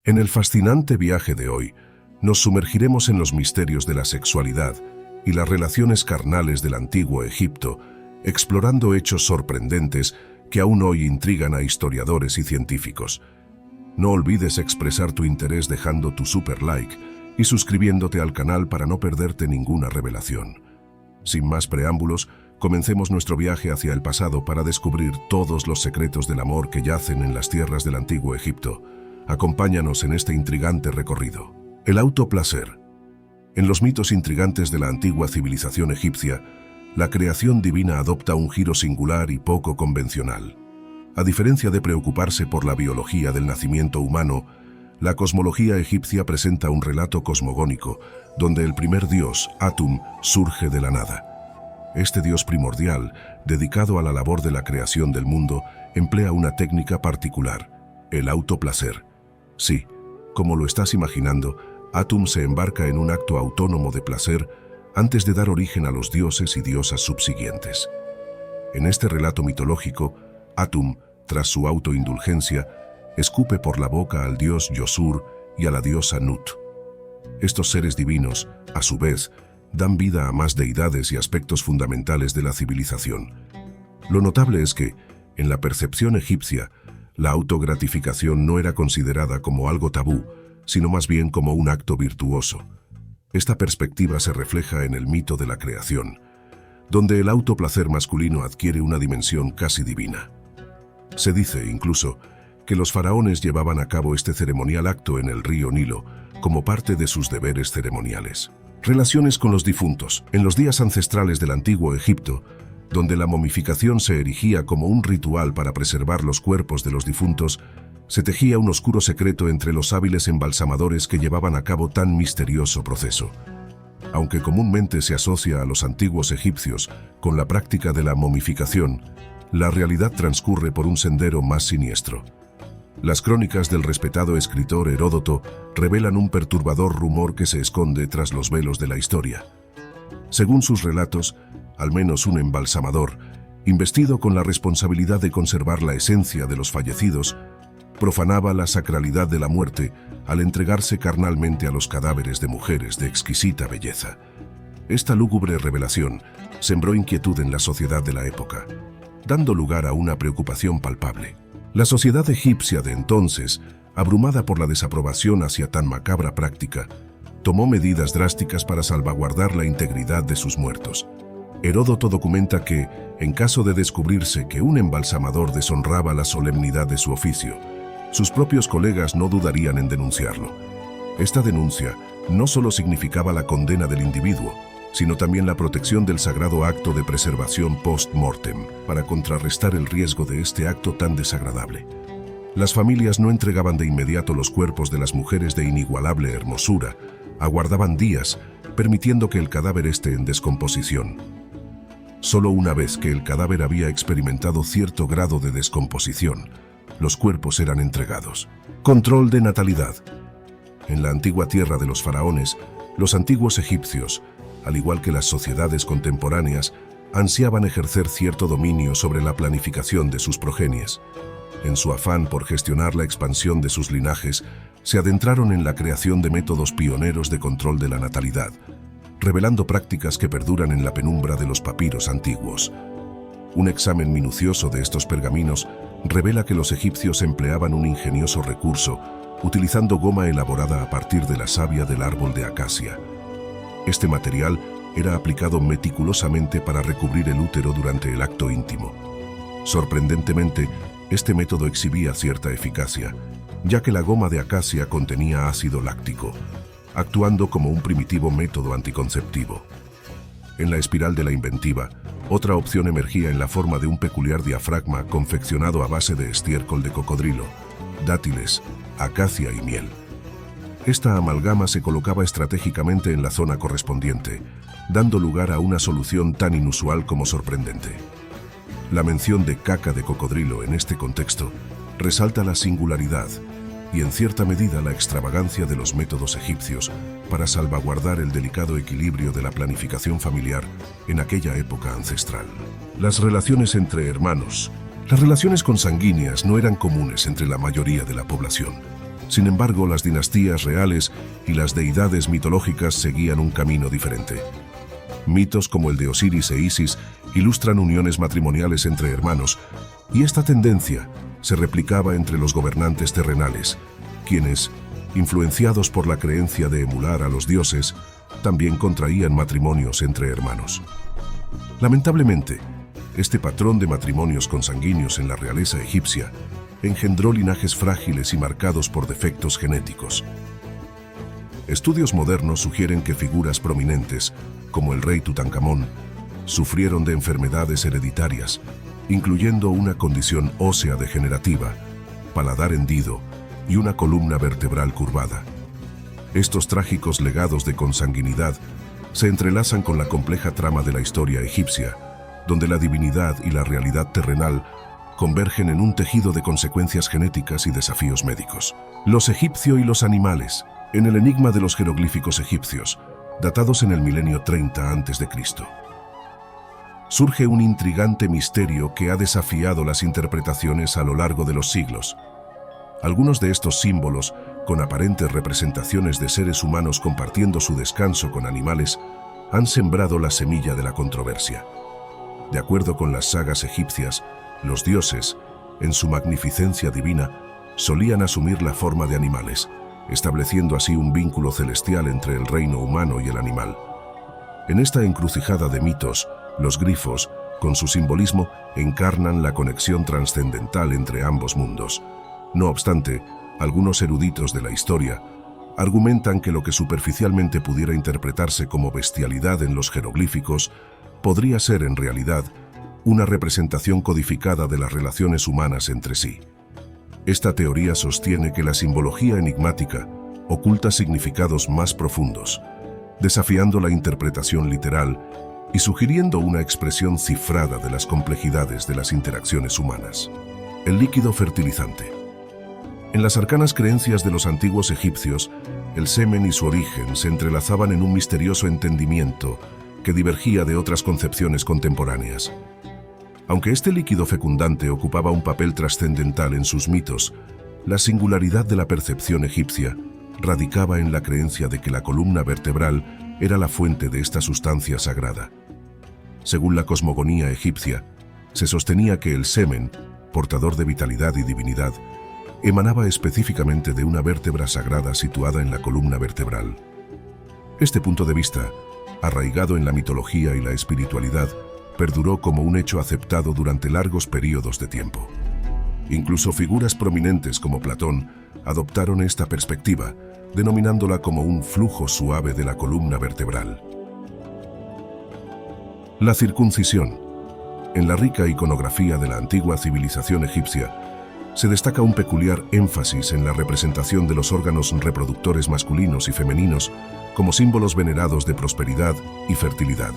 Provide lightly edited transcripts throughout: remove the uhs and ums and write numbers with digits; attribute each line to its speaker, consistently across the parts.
Speaker 1: En el fascinante viaje de hoy, nos sumergiremos en los misterios de la sexualidad y las relaciones carnales del antiguo Egipto, explorando hechos sorprendentes que aún hoy intrigan a historiadores y científicos. No olvides expresar tu interés dejando tu super like y suscribiéndote al canal para no perderte ninguna revelación. Sin más preámbulos, comencemos nuestro viaje hacia el pasado para descubrir todos los secretos del amor que yacen en las tierras del antiguo Egipto. Acompáñanos en este intrigante recorrido. El autoplacer. En los mitos intrigantes de la antigua civilización egipcia, la creación divina adopta un giro singular y poco convencional. A diferencia de preocuparse por la biología del nacimiento humano, la cosmología egipcia presenta un relato cosmogónico, donde el primer dios, Atum, surge de la nada. Este dios primordial, dedicado a la labor de la creación del mundo, emplea una técnica particular, el autoplacer. Sí, como lo estás imaginando, Atum se embarca en un acto autónomo de placer antes de dar origen a los dioses y diosas subsiguientes. En este relato mitológico, Atum, tras su autoindulgencia, escupe por la boca al dios Yosur y a la diosa Nut. Estos seres divinos, a su vez, dan vida a más deidades y aspectos fundamentales de la civilización. Lo notable es que, en la percepción egipcia, la autogratificación no era considerada como algo tabú, sino más bien como un acto virtuoso. Esta perspectiva se refleja en el mito de la creación, donde el autoplacer masculino adquiere una dimensión casi divina. Se dice, incluso, que los faraones llevaban a cabo este ceremonial acto en el río Nilo, como parte de sus deberes ceremoniales. Relaciones con los difuntos. En los días ancestrales del antiguo Egipto, donde la momificación se erigía como un ritual para preservar los cuerpos de los difuntos, se tejía un oscuro secreto entre los hábiles embalsamadores que llevaban a cabo tan misterioso proceso. Aunque comúnmente se asocia a los antiguos egipcios con la práctica de la momificación, la realidad transcurre por un sendero más siniestro. Las crónicas del respetado escritor Heródoto revelan un perturbador rumor que se esconde tras los velos de la historia. Según sus relatos, al menos un embalsamador, investido con la responsabilidad de conservar la esencia de los fallecidos, profanaba la sacralidad de la muerte al entregarse carnalmente a los cadáveres de mujeres de exquisita belleza. Esta lúgubre revelación sembró inquietud en la sociedad de la época, dando lugar a una preocupación palpable. La sociedad egipcia de entonces, abrumada por la desaprobación hacia tan macabra práctica, tomó medidas drásticas para salvaguardar la integridad de sus muertos. Heródoto documenta que, en caso de descubrirse que un embalsamador deshonraba la solemnidad de su oficio, sus propios colegas no dudarían en denunciarlo. Esta denuncia no solo significaba la condena del individuo, sino también la protección del sagrado acto de preservación post-mortem, para contrarrestar el riesgo de este acto tan desagradable. Las familias no entregaban de inmediato los cuerpos de las mujeres de inigualable hermosura, aguardaban días, permitiendo que el cadáver esté en descomposición. Solo una vez que el cadáver había experimentado cierto grado de descomposición, los cuerpos eran entregados. Control de natalidad. En la antigua tierra de los faraones, los antiguos egipcios, al igual que las sociedades contemporáneas, ansiaban ejercer cierto dominio sobre la planificación de sus progenies. En su afán por gestionar la expansión de sus linajes, se adentraron en la creación de métodos pioneros de control de la natalidad, revelando prácticas que perduran en la penumbra de los papiros antiguos. Un examen minucioso de estos pergaminos revela que los egipcios empleaban un ingenioso recurso, utilizando goma elaborada a partir de la savia del árbol de acacia. Este material era aplicado meticulosamente para recubrir el útero durante el acto íntimo. Sorprendentemente, este método exhibía cierta eficacia, ya que la goma de acacia contenía ácido láctico, actuando como un primitivo método anticonceptivo. En la espiral de la inventiva, otra opción emergía en la forma de un peculiar diafragma confeccionado a base de estiércol de cocodrilo, dátiles, acacia y miel. Esta amalgama se colocaba estratégicamente en la zona correspondiente, dando lugar a una solución tan inusual como sorprendente. La mención de caca de cocodrilo en este contexto resalta la singularidad y en cierta medida la extravagancia de los métodos egipcios para salvaguardar el delicado equilibrio de la planificación familiar en aquella época ancestral. Las relaciones entre hermanos. Las relaciones consanguíneas no eran comunes entre la mayoría de la población. Sin embargo, las dinastías reales y las deidades mitológicas seguían un camino diferente. Mitos como el de Osiris e Isis ilustran uniones matrimoniales entre hermanos, y esta tendencia se replicaba entre los gobernantes terrenales, quienes, influenciados por la creencia de emular a los dioses, también contraían matrimonios entre hermanos. Lamentablemente, este patrón de matrimonios consanguíneos en la realeza egipcia engendró linajes frágiles y marcados por defectos genéticos. Estudios modernos sugieren que figuras prominentes, como el rey Tutankamón, sufrieron de enfermedades hereditarias, incluyendo una condición ósea degenerativa, paladar hendido y una columna vertebral curvada. Estos trágicos legados de consanguinidad se entrelazan con la compleja trama de la historia egipcia, donde la divinidad y la realidad terrenal convergen en un tejido de consecuencias genéticas y desafíos médicos. Los egipcios y los animales, en el enigma de los jeroglíficos egipcios, datados en el milenio 30 a.C. Surge un intrigante misterio que ha desafiado las interpretaciones a lo largo de los siglos. Algunos de estos símbolos, con aparentes representaciones de seres humanos compartiendo su descanso con animales, han sembrado la semilla de la controversia. De acuerdo con las sagas egipcias, los dioses, en su magnificencia divina, solían asumir la forma de animales, estableciendo así un vínculo celestial entre el reino humano y el animal. En esta encrucijada de mitos, los grifos, con su simbolismo, encarnan la conexión trascendental entre ambos mundos. No obstante, algunos eruditos de la historia argumentan que lo que superficialmente pudiera interpretarse como bestialidad en los jeroglíficos podría ser en realidad una representación codificada de las relaciones humanas entre sí. Esta teoría sostiene que la simbología enigmática oculta significados más profundos, desafiando la interpretación literal y sugiriendo una expresión cifrada de las complejidades de las interacciones humanas. El líquido fertilizante. En las arcanas creencias de los antiguos egipcios, el semen y su origen se entrelazaban en un misterioso entendimiento que divergía de otras concepciones contemporáneas. Aunque este líquido fecundante ocupaba un papel trascendental en sus mitos, la singularidad de la percepción egipcia radicaba en la creencia de que la columna vertebral era la fuente de esta sustancia sagrada. Según la cosmogonía egipcia, se sostenía que el semen, portador de vitalidad y divinidad, emanaba específicamente de una vértebra sagrada situada en la columna vertebral. Este punto de vista, arraigado en la mitología y la espiritualidad, perduró como un hecho aceptado durante largos periodos de tiempo. Incluso figuras prominentes como Platón adoptaron esta perspectiva, denominándola como un flujo suave de la columna vertebral. La circuncisión. En la rica iconografía de la antigua civilización egipcia, se destaca un peculiar énfasis en la representación de los órganos reproductores masculinos y femeninos como símbolos venerados de prosperidad y fertilidad.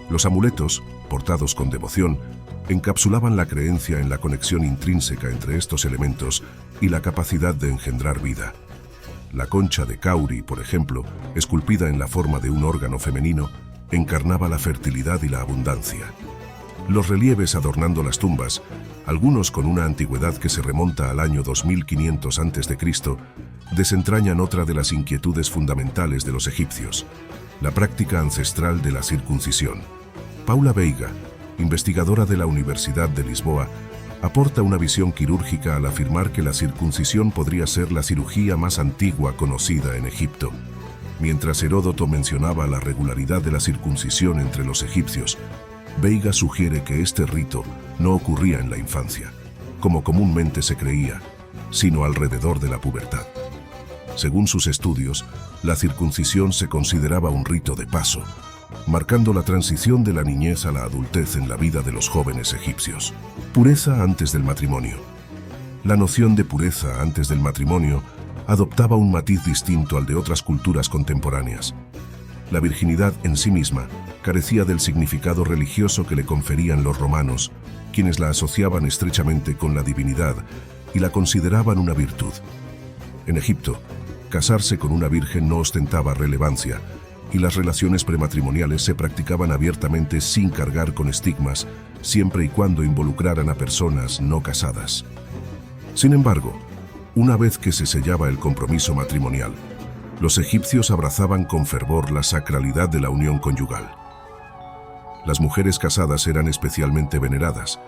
Speaker 1: Los amuletos, portados con devoción, encapsulaban la creencia en la conexión intrínseca entre estos elementos y la capacidad de engendrar vida. La concha de Cauri, por ejemplo, esculpida en la forma de un órgano femenino, encarnaba la fertilidad y la abundancia. Los relieves adornando las tumbas, algunos con una antigüedad que se remonta al año 2500 a.C., desentrañan otra de las inquietudes fundamentales de los egipcios, la práctica ancestral de la circuncisión. Paula Veiga, investigadora de la Universidad de Lisboa, aporta una visión quirúrgica al afirmar que la circuncisión podría ser la cirugía más antigua conocida en Egipto. Mientras Heródoto mencionaba la regularidad de la circuncisión entre los egipcios, Veiga sugiere que este rito no ocurría en la infancia, como comúnmente se creía, sino alrededor de la pubertad. Según sus estudios, la circuncisión se consideraba un rito de paso, marcando la transición de la niñez a la adultez en la vida de los jóvenes egipcios. Pureza antes del matrimonio. La noción de pureza antes del matrimonio adoptaba un matiz distinto al de otras culturas contemporáneas. La virginidad en sí misma carecía del significado religioso que le conferían los romanos, quienes la asociaban estrechamente con la divinidad y la consideraban una virtud. En Egipto, casarse con una virgen no ostentaba relevancia, y las relaciones prematrimoniales se practicaban abiertamente sin cargar con estigmas, siempre y cuando involucraran a personas no casadas. Sin embargo, Una vez que se sellaba el compromiso matrimonial, los egipcios abrazaban con fervor la sacralidad de la unión conyugal. Las mujeres casadas eran especialmente veneradas,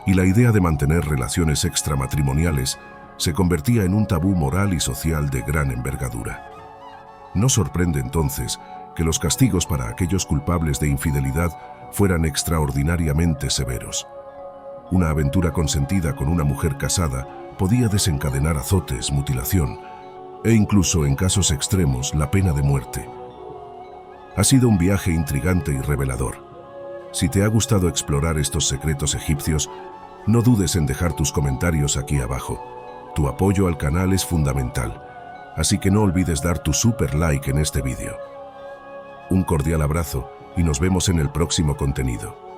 Speaker 1: y la idea de mantener relaciones extramatrimoniales se convertía en un tabú moral y social de gran envergadura. No sorprende entonces que los castigos para aquellos culpables de infidelidad fueran extraordinariamente severos. Una aventura consentida con una mujer casada podía desencadenar azotes, mutilación e incluso, en casos extremos, la pena de muerte. Ha sido un viaje intrigante y revelador. Si te ha gustado explorar estos secretos egipcios, no dudes en dejar tus comentarios aquí abajo. Tu apoyo al canal es fundamental, así que no olvides dar tu super like en este vídeo. Un cordial abrazo y nos vemos en el próximo contenido.